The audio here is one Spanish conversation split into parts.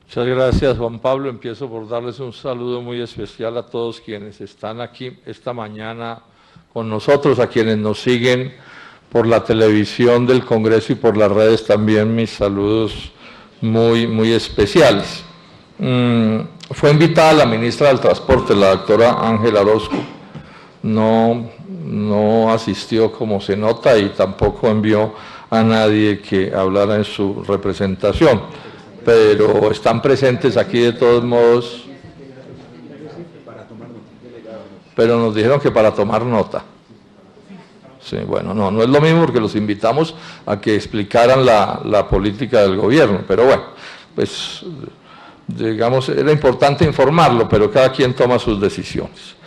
Muchas gracias, Juan Pablo. Empiezo por darles un saludo muy especial a todos quienes están aquí esta mañana con nosotros, a quienes nos siguen por la televisión del Congreso y por las redes también, mis saludos muy especiales. Fue invitada la ministra del Transporte, la doctora Ángela Orozco. No asistió, como se nota, y tampoco envió a nadie que hablara en su representación, pero están presentes aquí de todos modos, pero nos dijeron que para tomar nota. Sí, bueno, no es lo mismo porque los invitamos a que explicaran la política del gobierno, pero bueno, pues digamos, era importante informarlo, pero cada quien toma sus decisiones.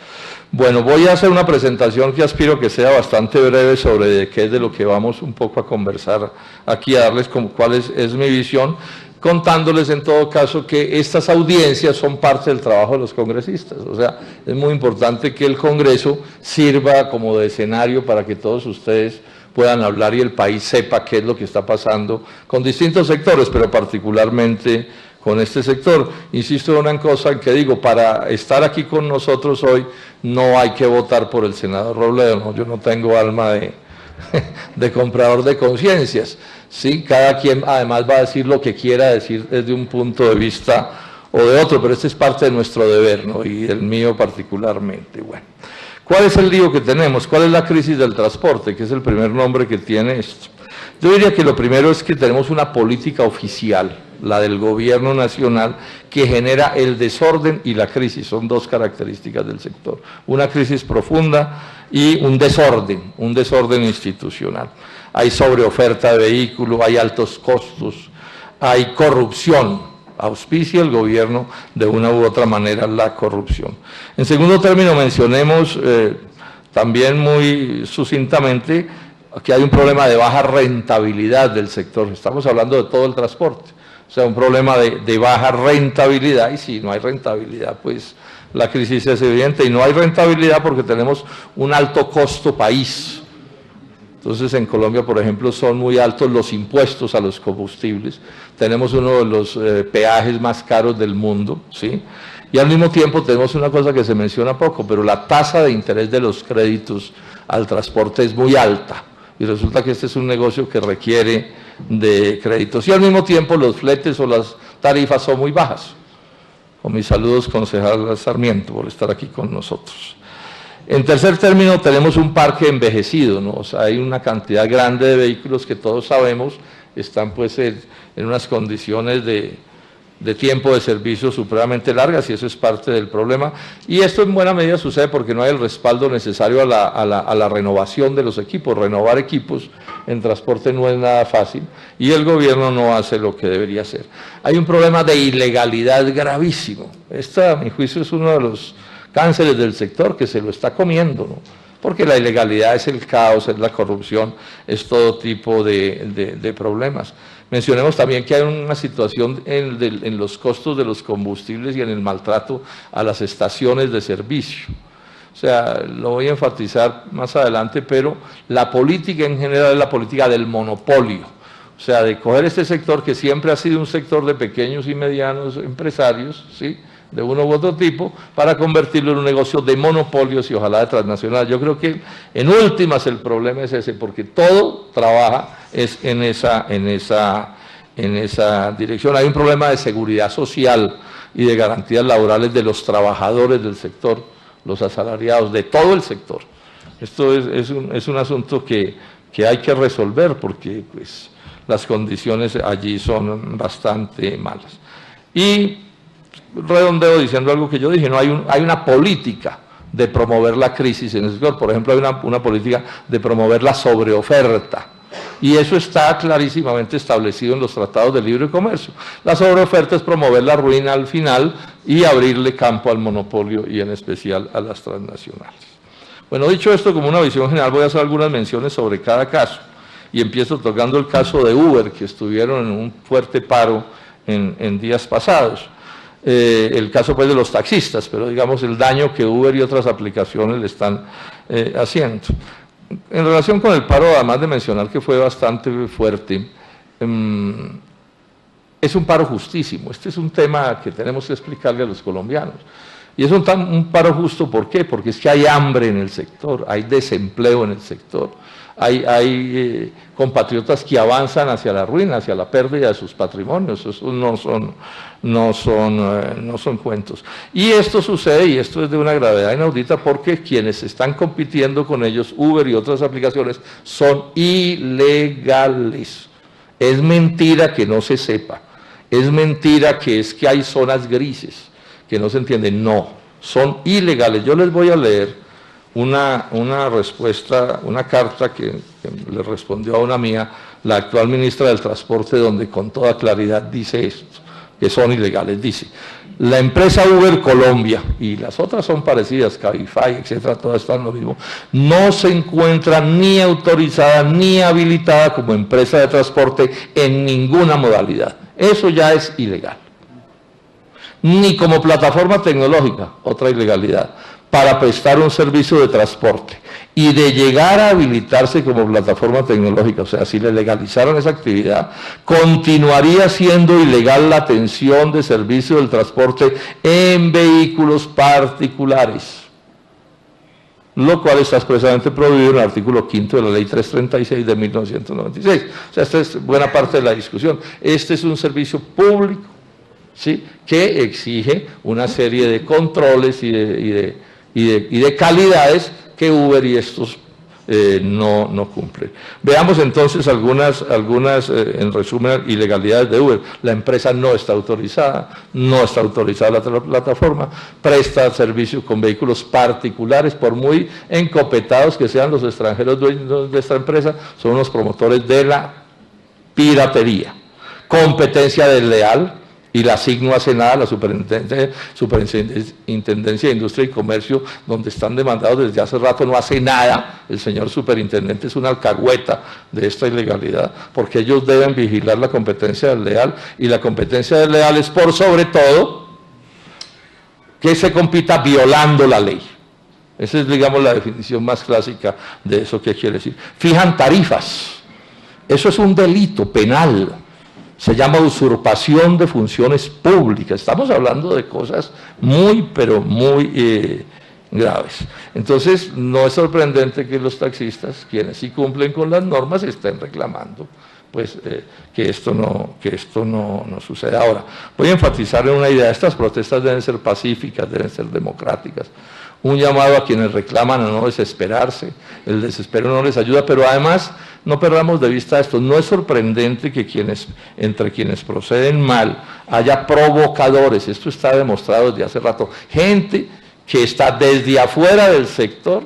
Bueno, voy a hacer una presentación que aspiro que sea bastante breve sobre de qué es de lo que vamos un poco a conversar aquí, a darles cuál es mi visión, contándoles en todo caso que estas audiencias son parte del trabajo de los congresistas. O sea, es muy importante que el Congreso sirva como de escenario para que todos ustedes puedan hablar y el país sepa qué es lo que está pasando con distintos sectores, pero particularmente con este sector. Insisto en una cosa que digo, para estar aquí con nosotros hoy no hay que votar por el senador Robledo, ¿no? Yo no tengo alma de comprador de conciencias, ¿sí? Cada quien además va a decir lo que quiera decir desde un punto de vista o de otro, pero este es parte de nuestro deber, ¿no? Y el mío particularmente. Bueno, ¿cuál es el lío que tenemos? ¿Cuál es la crisis del transporte? Que es el primer nombre que tiene esto. Yo diría que lo primero es que tenemos una política oficial, la del gobierno nacional, que genera el desorden y la crisis. Son dos características del sector. Una crisis profunda y un desorden institucional. Hay sobreoferta de vehículos, hay altos costos, hay corrupción. Auspicia el gobierno de una u otra manera la corrupción. En segundo término, mencionemos también muy sucintamente que hay un problema de baja rentabilidad del sector. Estamos hablando de todo el transporte. O sea, un problema de baja rentabilidad, y si no hay rentabilidad, pues la crisis es evidente, y no hay rentabilidad porque tenemos un alto costo país. Entonces, en Colombia, por ejemplo, son muy altos los impuestos a los combustibles, tenemos uno de los peajes más caros del mundo, ¿sí? Y al mismo tiempo tenemos una cosa que se menciona poco, pero la tasa de interés de los créditos al transporte es muy alta, y resulta que este es un negocio que requiere de créditos, y al mismo tiempo los fletes o las tarifas son muy bajas. Con mis saludos, concejal Sarmiento, por estar aquí con nosotros. En tercer término, tenemos un parque envejecido, ¿no? O sea, hay una cantidad grande de vehículos que todos sabemos están pues en unas condiciones de tiempo de servicio supremamente largas, y eso es parte del problema. Y esto en buena medida sucede porque no hay el respaldo necesario a la renovación de los equipos. Renovar equipos en transporte no es nada fácil, y el gobierno no hace lo que debería hacer. Hay un problema de ilegalidad gravísimo. Esta, a mi juicio, es uno de los cánceres del sector que se lo está comiendo, ¿no? Porque la ilegalidad es el caos, es la corrupción, es todo tipo de problemas. Mencionemos también que hay una situación en los costos de los combustibles y en el maltrato a las estaciones de servicio. O sea, lo voy a enfatizar más adelante, pero la política en general es la política del monopolio. O sea, de coger este sector que siempre ha sido un sector de pequeños y medianos empresarios, ¿sí?, de uno u otro tipo, para convertirlo en un negocio de monopolios y ojalá de transnacional. Yo creo que en últimas el problema es ese, porque todo trabaja en esa dirección. Hay un problema de seguridad social y de garantías laborales de los trabajadores del sector, los asalariados, de todo el sector. Esto es un asunto que hay que resolver porque pues, las condiciones allí son bastante malas. Y redondeo diciendo algo que yo dije, no hay una política de promover la crisis en el sector. Por ejemplo, hay una política de promover la sobreoferta, y eso está clarísimamente establecido en los tratados de libre comercio. La sobreoferta es promover la ruina al final y abrirle campo al monopolio y en especial a las transnacionales. Bueno, dicho esto, como una visión general, voy a hacer algunas menciones sobre cada caso, y empiezo tocando el caso de Uber, que estuvieron en un fuerte paro en días pasados. El caso pues de los taxistas, pero digamos el daño que Uber y otras aplicaciones le están haciendo. En relación con el paro, además de mencionar que fue bastante fuerte, es un paro justísimo. Este es un tema que tenemos que explicarle a los colombianos. Y es un paro justo, ¿por qué? Porque es que hay hambre en el sector, hay desempleo en el sector, hay compatriotas que avanzan hacia la ruina, hacia la pérdida de sus patrimonios. Eso no son cuentos. Y esto sucede, y esto es de una gravedad inaudita, porque quienes están compitiendo con ellos, Uber y otras aplicaciones, son ilegales. Es mentira que no se sepa, es mentira que es que hay zonas grises, que no se entienden. No, son ilegales. Yo les voy a leer una respuesta, una carta que le respondió a una mía, la actual ministra del Transporte, donde con toda claridad dice esto, que son ilegales. Dice: la empresa Uber Colombia, y las otras son parecidas, Cabify, etcétera, todas están lo mismo, no se encuentra ni autorizada ni habilitada como empresa de transporte en ninguna modalidad. Eso ya es ilegal. Ni como plataforma tecnológica, otra ilegalidad, para prestar un servicio de transporte. Y de llegar a habilitarse como plataforma tecnológica, o sea, si le legalizaron esa actividad, continuaría siendo ilegal la atención de servicio del transporte en vehículos particulares, lo cual está expresamente prohibido en el artículo 5 de la Ley 336 de 1996. O sea, esta es buena parte de la discusión. Este es un servicio público, ¿sí?, que exige una serie de controles y de calidades que Uber y estos no cumplen. Veamos entonces algunas en resumen, ilegalidades de Uber. La empresa no está autorizada la plataforma, presta servicio con vehículos particulares, por muy encopetados que sean los extranjeros dueños de esta empresa, son unos promotores de la piratería. Competencia desleal, y la SIC no hace nada, la Superintendencia de Industria y Comercio, donde están demandados desde hace rato, no hace nada. El señor superintendente es una alcahueta de esta ilegalidad, porque ellos deben vigilar la competencia desleal, y la competencia desleal es, por sobre todo, que se compita violando la ley. Esa es, digamos, la definición más clásica de eso que quiere decir. Fijan tarifas. Eso es un delito penal. Se llama usurpación de funciones públicas. Estamos hablando de cosas muy, pero muy graves. Entonces, no es sorprendente que los taxistas, quienes sí cumplen con las normas, estén reclamando pues, que esto no suceda. Ahora, voy a enfatizar en una idea: estas protestas deben ser pacíficas, deben ser democráticas. Un llamado a quienes reclaman a no desesperarse. El desespero no les ayuda, pero además no perdamos de vista esto. No es sorprendente que entre quienes proceden mal haya provocadores. Esto está demostrado desde hace rato. Gente que está desde afuera del sector,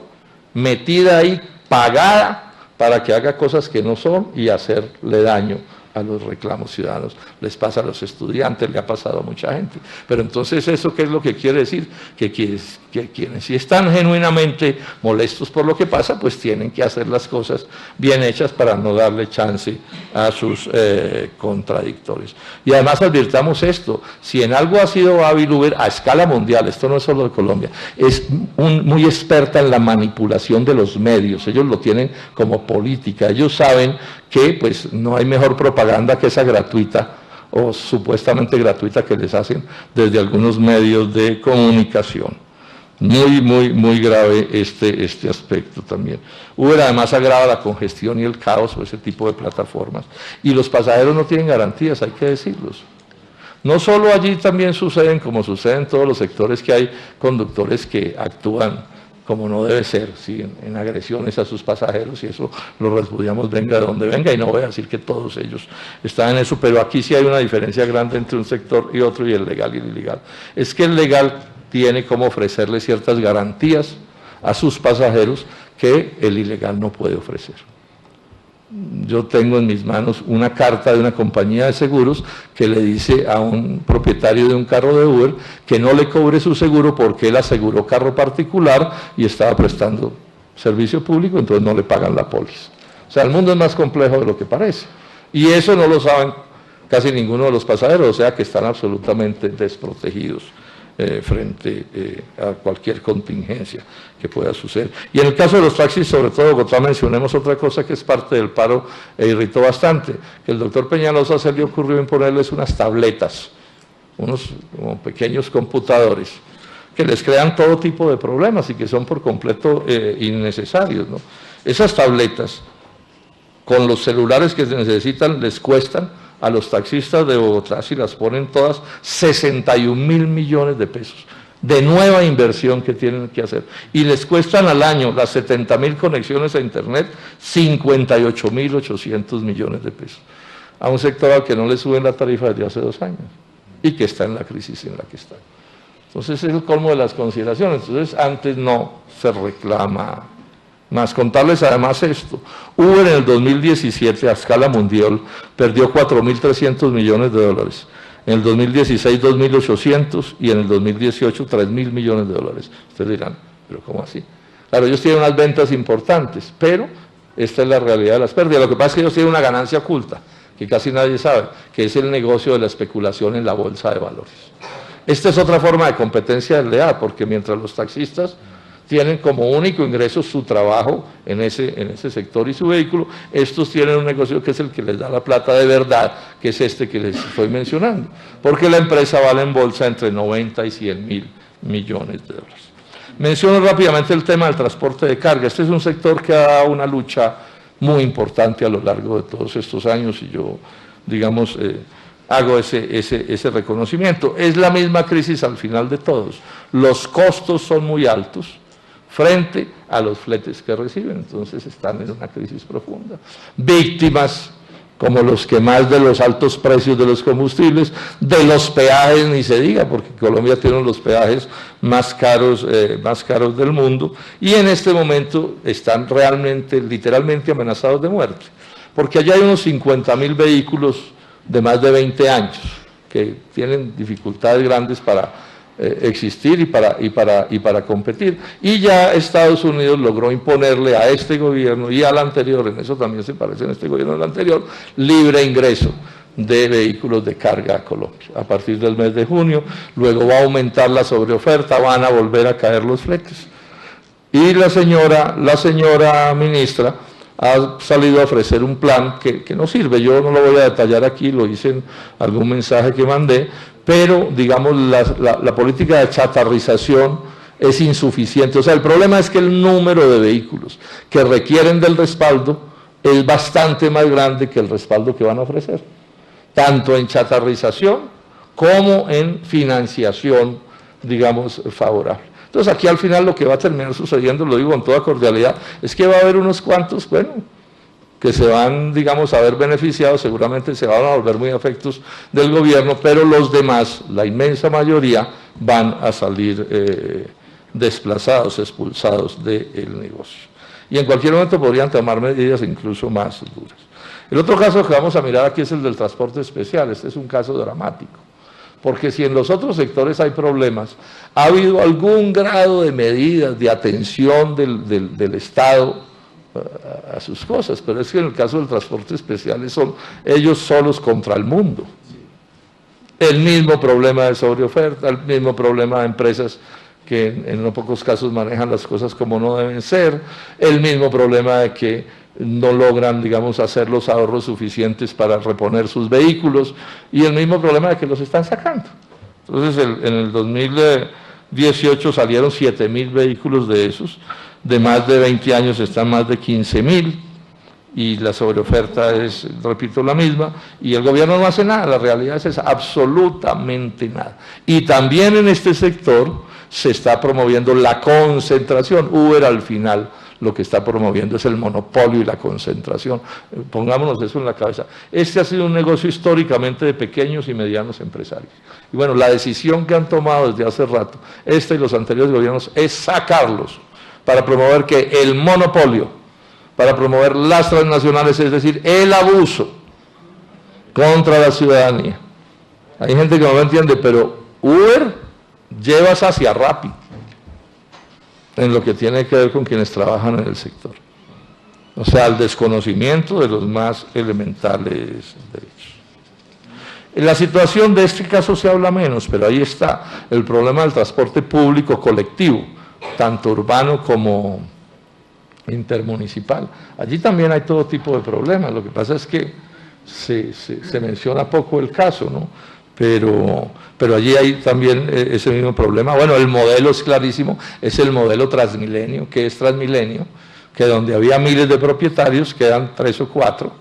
metida ahí, pagada para que haga cosas que no son y hacerle daño a los reclamos ciudadanos. Les pasa a los estudiantes, le ha pasado a mucha gente. Pero entonces, ¿eso qué es lo que quiere decir? Que quienes sí están genuinamente molestos por lo que pasa, pues tienen que hacer las cosas bien hechas para no darle chance a sus contradictores. Y además advirtamos esto: si en algo ha sido hábil Uber a escala mundial, esto no es solo de Colombia, es muy experta en la manipulación de los medios. Ellos lo tienen como política. Ellos saben que pues no hay mejor propaganda que esa gratuita o supuestamente gratuita que les hacen desde algunos medios de comunicación. Muy grave este aspecto también. Uber además agrava la congestión y el caos por ese tipo de plataformas. Y los pasajeros no tienen garantías, hay que decirlos. No solo allí también suceden, como sucede en todos los sectores, que hay conductores que actúan como no debe ser, ¿sí?, en agresiones a sus pasajeros, y eso lo repudiamos, venga de donde venga, y no voy a decir que todos ellos están en eso, pero aquí sí hay una diferencia grande entre un sector y otro, y el legal y el ilegal. Es que el legal tiene como ofrecerle ciertas garantías a sus pasajeros que el ilegal no puede ofrecer. Yo tengo en mis manos una carta de una compañía de seguros que le dice a un propietario de un carro de Uber que no le cobre su seguro porque él aseguró carro particular y estaba prestando servicio público, entonces no le pagan la póliza. O sea, el mundo es más complejo de lo que parece. Y eso no lo saben casi ninguno de los pasajeros, o sea que están absolutamente desprotegidos frente a cualquier contingencia que pueda suceder. Y en el caso de los taxis, sobre todo Bogotá, mencionemos otra cosa que es parte del paro e irritó bastante, que el doctor Peñalosa se le ocurrió imponerles unas tabletas, unos como pequeños computadores, que les crean todo tipo de problemas y que son por completo innecesarios, ¿no? Esas tabletas, con los celulares que se necesitan, les cuestan a los taxistas de Bogotá, si las ponen todas, 61.000 millones de pesos de nueva inversión que tienen que hacer. Y les cuestan al año las 70.000 conexiones a Internet, 58.800 millones de pesos. A un sector al que no le suben la tarifa desde hace 2 años y que está en la crisis en la que está. Entonces es el colmo de las consideraciones. Entonces antes no se reclama más. Contarles además esto: Uber en el 2017 a escala mundial perdió 4.300 millones de dólares. En el 2016, 2.800 y en el 2018, 3.000 millones de dólares. Ustedes dirán, ¿pero cómo así? Claro, ellos tienen unas ventas importantes, pero esta es la realidad de las pérdidas. Lo que pasa es que ellos tienen una ganancia oculta, que casi nadie sabe, que es el negocio de la especulación en la bolsa de valores. Esta es otra forma de competencia desleal, porque mientras los taxistas tienen como único ingreso su trabajo en ese sector y su vehículo, estos tienen un negocio que es el que les da la plata de verdad, que es este que les estoy mencionando, porque la empresa vale en bolsa entre 90 y 100.000 millones de dólares. Menciono rápidamente el tema del transporte de carga. Este es un sector que ha dado una lucha muy importante a lo largo de todos estos años y yo, digamos, hago ese reconocimiento. Es la misma crisis al final de todos. Los costos son muy altos frente a los fletes que reciben, entonces están en una crisis profunda. Víctimas como los que más de los altos precios de los combustibles, de los peajes ni se diga, porque Colombia tiene los peajes más caros del mundo, y en este momento están realmente, literalmente amenazados de muerte, porque allá hay unos 50.000 vehículos de más de 20 años, que tienen dificultades grandes para existir y para competir. Y ya Estados Unidos logró imponerle a este gobierno y al anterior, en eso también se parece en este gobierno al anterior, libre ingreso de vehículos de carga a Colombia. A partir del mes de junio, luego va a aumentar la sobreoferta, van a volver a caer los fletes. Y la señora ministra ha salido a ofrecer un plan que no sirve. Yo no lo voy a detallar aquí, lo hice en algún mensaje que mandé, pero digamos la política de chatarrización es insuficiente. O sea, el problema es que el número de vehículos que requieren del respaldo es bastante más grande que el respaldo que van a ofrecer, tanto en chatarrización como en financiación, digamos, favorable. Entonces aquí al final lo que va a terminar sucediendo, lo digo con toda cordialidad, es que va a haber unos cuantos, bueno, que se van, digamos, a ver beneficiados, seguramente se van a volver muy afectos del gobierno, pero los demás, la inmensa mayoría, van a salir desplazados, expulsados del negocio. Y en cualquier momento podrían tomar medidas incluso más duras. El otro caso que vamos a mirar aquí es el del transporte especial. Este es un caso dramático, porque si en los otros sectores hay problemas, ha habido algún grado de medidas de atención del Estado a sus cosas, pero es que en el caso del transporte especial son ellos solos contra el mundo. El mismo problema de sobreoferta, el mismo problema de empresas que en no pocos casos manejan las cosas como no deben ser, el mismo problema de que no logran, digamos, hacer los ahorros suficientes para reponer sus vehículos, y el mismo problema de que los están sacando. Entonces, en el 2018 salieron 7.000 vehículos de esos, de más de 20 años están más de 15.000, y la sobreoferta es, repito, la misma, y el gobierno no hace nada. La realidad es esa, absolutamente nada. Y también en este sector se está promoviendo la concentración. Uber al final lo que está promoviendo es el monopolio y la concentración. Pongámonos eso en la cabeza. Este ha sido un negocio históricamente de pequeños y medianos empresarios. Y bueno, la decisión que han tomado desde hace rato, este y los anteriores gobiernos, es sacarlos para promover que el monopolio, para promover las transnacionales, es decir, el abuso contra la ciudadanía. Hay gente que no lo entiende, pero Uber lleva hacia Rappi en lo que tiene que ver con quienes trabajan en el sector. O sea, el desconocimiento de los más elementales derechos. En la situación de este caso se habla menos, pero ahí está el problema del transporte público colectivo, tanto urbano como intermunicipal. Allí también hay todo tipo de problemas, lo que pasa es que se menciona poco el caso, ¿no? Pero allí hay también ese mismo problema. Bueno, el modelo es clarísimo, es el modelo Transmilenio. ¿Qué es Transmilenio? Que donde había miles de propietarios quedan 3 o 4,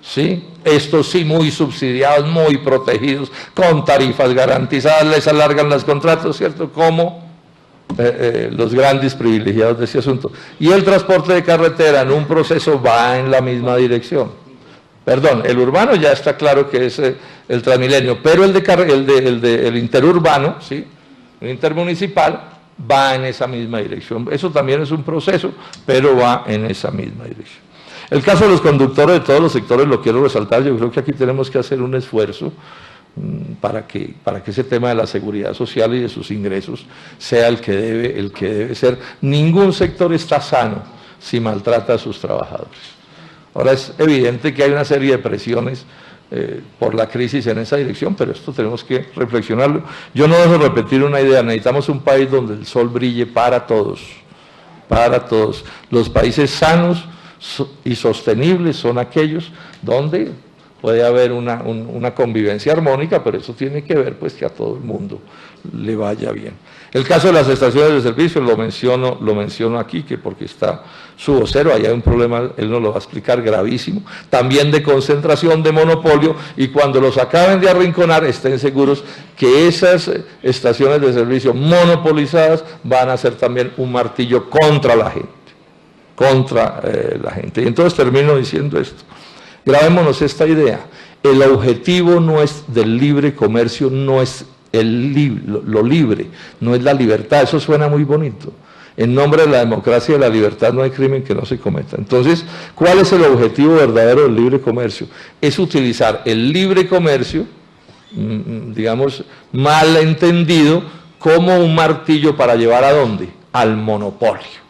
¿sí? Estos sí muy subsidiados, muy protegidos, con tarifas garantizadas, les alargan los contratos, ¿cierto? Como los grandes privilegiados de ese asunto. Y el transporte de carretera en un proceso va en la misma dirección. Perdón, el urbano ya está claro que es el Transmilenio, pero el interurbano, ¿sí? El intermunicipal, va en esa misma dirección. Eso también es un proceso, pero va en esa misma dirección. El caso de los conductores de todos los sectores lo quiero resaltar. Yo creo que aquí tenemos que hacer un esfuerzo para que ese tema de la seguridad social y de sus ingresos sea el que debe ser. Ningún sector está sano si maltrata a sus trabajadores. Ahora es evidente que hay una serie de presiones por la crisis en esa dirección, pero esto tenemos que reflexionarlo. Yo no dejo de repetir una idea: necesitamos un país donde el sol brille para todos, para todos. Los países sanos y sostenibles son aquellos donde puede haber una convivencia armónica, pero eso tiene que ver pues que a todo el mundo le vaya bien. El caso de las estaciones de servicio lo menciono aquí, que porque está su vocero, allá hay un problema, él nos lo va a explicar, gravísimo, también de concentración, de monopolio, y cuando los acaben de arrinconar, estén seguros que esas estaciones de servicio monopolizadas van a ser también un martillo contra la gente, Y entonces termino diciendo esto: grabémonos esta idea, el objetivo no es del libre comercio, no es lo libre, no es la libertad. Eso suena muy bonito. En nombre de la democracia y de la libertad no hay crimen que no se cometa. Entonces, ¿cuál es el objetivo verdadero del libre comercio? Es utilizar el libre comercio, digamos, mal entendido, como un martillo para llevar ¿a dónde? Al monopolio.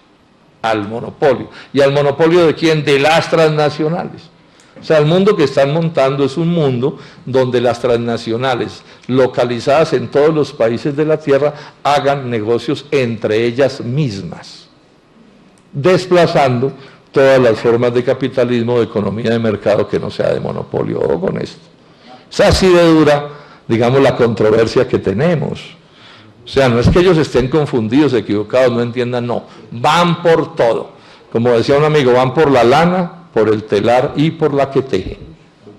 Al monopolio. ¿Y al monopolio de quién? De las transnacionales. O sea, el mundo que están montando es un mundo donde las transnacionales, localizadas en todos los países de la tierra, hagan negocios entre ellas mismas, desplazando todas las formas de capitalismo, de economía de mercado que no sea de monopolio. O con esto. Es así de dura, digamos, la controversia que tenemos. O sea, no es que ellos estén confundidos, equivocados, no entiendan, no. Van por todo. Como decía un amigo, van por la lana, por el telar y por la que teje.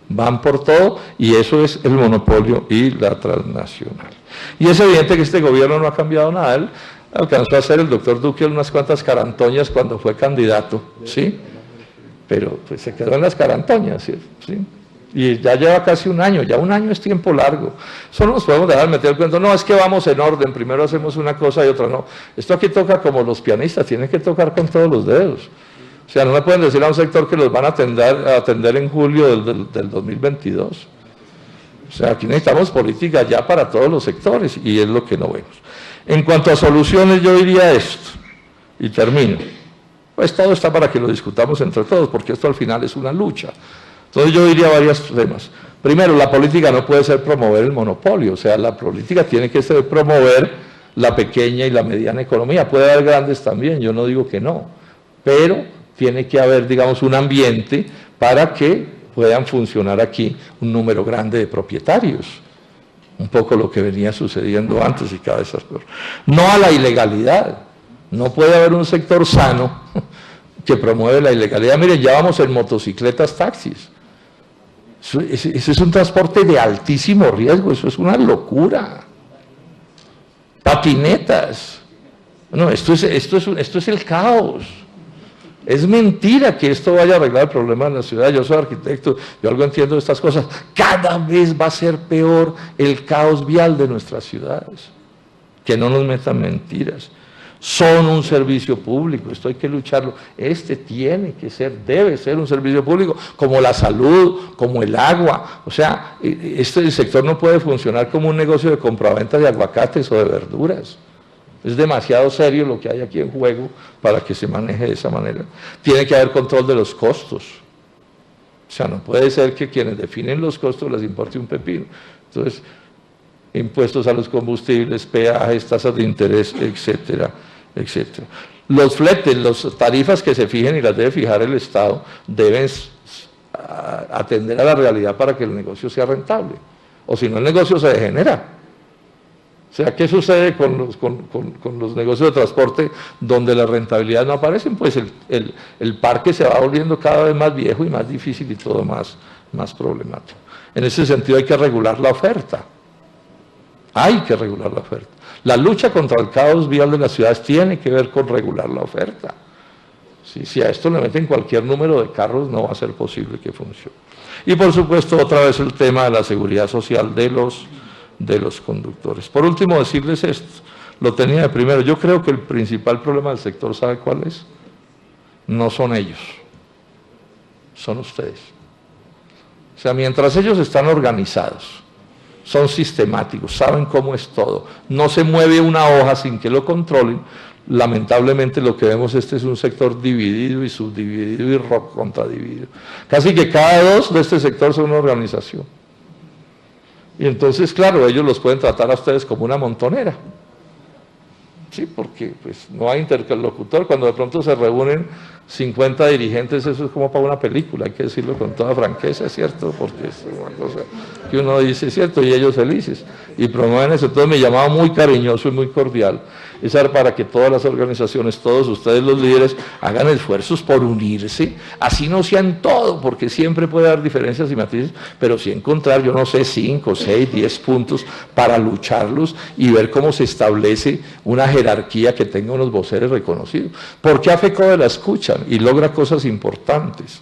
Van por todo, y eso es el monopolio y la transnacional. Y es evidente que este gobierno no ha cambiado nada. Él alcanzó a hacer el doctor Duque unas cuantas carantoñas cuando fue candidato, ¿sí? Pero pues se quedó en las carantoñas, ¿sí? Y ya lleva casi un año, ya un año es tiempo largo. Solo nos podemos dejar meter el cuento, no, es que vamos en orden, primero hacemos una cosa y otra, no. Esto aquí toca como los pianistas, tienen que tocar con todos los dedos. O sea, no le pueden decir a un sector que los van a atender en julio del 2022. O sea, aquí necesitamos política ya para todos los sectores, y es lo que no vemos. En cuanto a soluciones, yo diría esto, y termino. Pues todo está para que lo discutamos entre todos, porque esto al final es una lucha. Entonces yo diría varios temas. Primero, la política no puede ser promover el monopolio, o sea, la política tiene que ser promover la pequeña y la mediana economía. Puede haber grandes también, yo no digo que no, pero tiene que haber, digamos, un ambiente para que puedan funcionar aquí un número grande de propietarios. Un poco lo que venía sucediendo antes y cada vez es peor. No a la ilegalidad. No puede haber un sector sano que promueve la ilegalidad. Miren, ya vamos en motocicletas, taxis. Eso es un transporte de altísimo riesgo, eso es una locura. Patinetas. No, esto es el caos. Es mentira que esto vaya a arreglar el problema de la ciudad. Yo soy arquitecto, yo algo entiendo de estas cosas. Cada vez va a ser peor el caos vial de nuestras ciudades. Que no nos metan mentiras. Son un servicio público, esto hay que lucharlo. Debe ser un servicio público, como la salud, como el agua. O sea, el sector no puede funcionar como un negocio de compraventa de aguacates o de verduras. Es demasiado serio lo que hay aquí en juego para que se maneje de esa manera. Tiene que haber control de los costos. O sea, no puede ser que quienes definen los costos les importe un pepino. Entonces, impuestos a los combustibles, peajes, tasas de interés, etcétera, etcétera. Los fletes, las tarifas que se fijen y las debe fijar el Estado, deben atender a la realidad para que el negocio sea rentable. O si no, el negocio se degenera. O sea, ¿qué sucede con los negocios de transporte donde la rentabilidad no aparecen? Pues el parque se va volviendo cada vez más viejo y más difícil y todo más problemático. En ese sentido hay que regular la oferta. Hay que regular la oferta. La lucha contra el caos vial de las ciudades tiene que ver con regular la oferta. Si a esto le meten cualquier número de carros, no va a ser posible que funcione. Y por supuesto, otra vez el tema de la seguridad social de los conductores. Por último, decirles esto, lo tenía de primero, yo creo que el principal problema del sector, ¿sabe cuál es? No son ellos, son ustedes. O sea, mientras ellos están organizados, son sistemáticos, saben cómo es todo, no se mueve una hoja sin que lo controlen, lamentablemente lo que vemos es un sector dividido y subdividido y contradividido. Casi que cada dos de este sector son una organización. Y entonces, claro, ellos los pueden tratar a ustedes como una montonera. Sí, porque pues, no hay interlocutor. Cuando de pronto se reúnen 50 dirigentes, eso es como para una película, hay que decirlo con toda franqueza, ¿es cierto? Porque es una cosa que uno dice, ¿cierto? Y ellos felices. Y promueven eso. Entonces me llamaba muy cariñoso y muy cordial. Es para que todas las organizaciones, todos ustedes los líderes, hagan esfuerzos por unirse, así no sean todo, porque siempre puede haber diferencias y matices, pero sí encontrar, yo no sé, 5, 6, 10 puntos para lucharlos y ver cómo se establece una jerarquía que tenga unos voceros reconocidos. Porque a FECODE la escuchan y logra cosas importantes,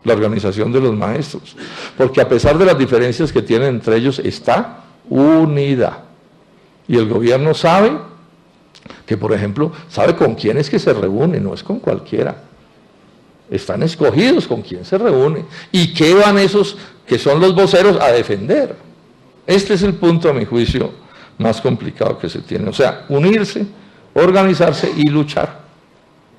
la organización de los maestros, porque a pesar de las diferencias que tienen entre ellos, está unida. Y el gobierno sabe que, por ejemplo, sabe con quién es que se reúne, no es con cualquiera. Están escogidos con quién se reúne. ¿Y qué van esos que son los voceros a defender? Este es el punto, a mi juicio, más complicado que se tiene. O sea, unirse, organizarse y luchar,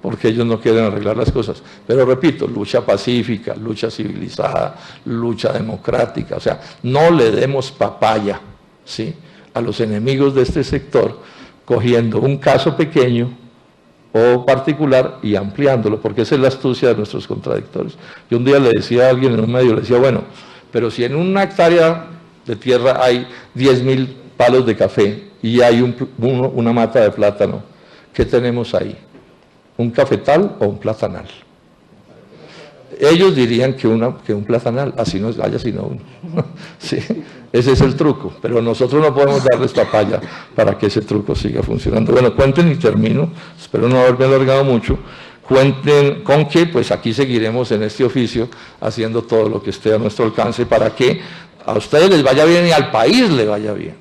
porque ellos no quieren arreglar las cosas. Pero repito, lucha pacífica, lucha civilizada, lucha democrática. O sea, no le demos papaya, ¿sí?, a los enemigos de este sector, cogiendo un caso pequeño o particular y ampliándolo, porque esa es la astucia de nuestros contradictores. Yo un día le decía a alguien en un medio, le decía, bueno, pero si en una hectárea de tierra hay 10.000 palos de café y hay una mata de plátano, ¿qué tenemos ahí? ¿Un cafetal o un platanal? Ellos dirían que un platanal, así no haya sino uno. Sí, ese es el truco, pero nosotros no podemos darles papaya para que ese truco siga funcionando. Bueno, cuenten y termino, espero no haberme alargado mucho. Cuenten con que pues aquí seguiremos en este oficio haciendo todo lo que esté a nuestro alcance para que a ustedes les vaya bien y al país le vaya bien.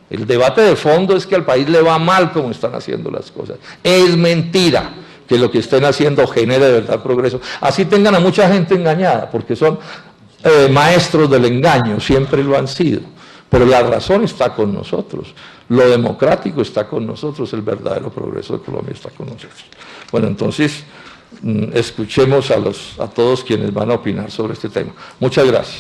El debate de fondo es que al país le va mal como están haciendo las cosas. Es mentira que lo que estén haciendo genere de verdad progreso. Así tengan a mucha gente engañada, porque son maestros del engaño, siempre lo han sido. Pero la razón está con nosotros, lo democrático está con nosotros, el verdadero progreso de Colombia está con nosotros. Bueno, entonces, escuchemos a todos quienes van a opinar sobre este tema. Muchas gracias.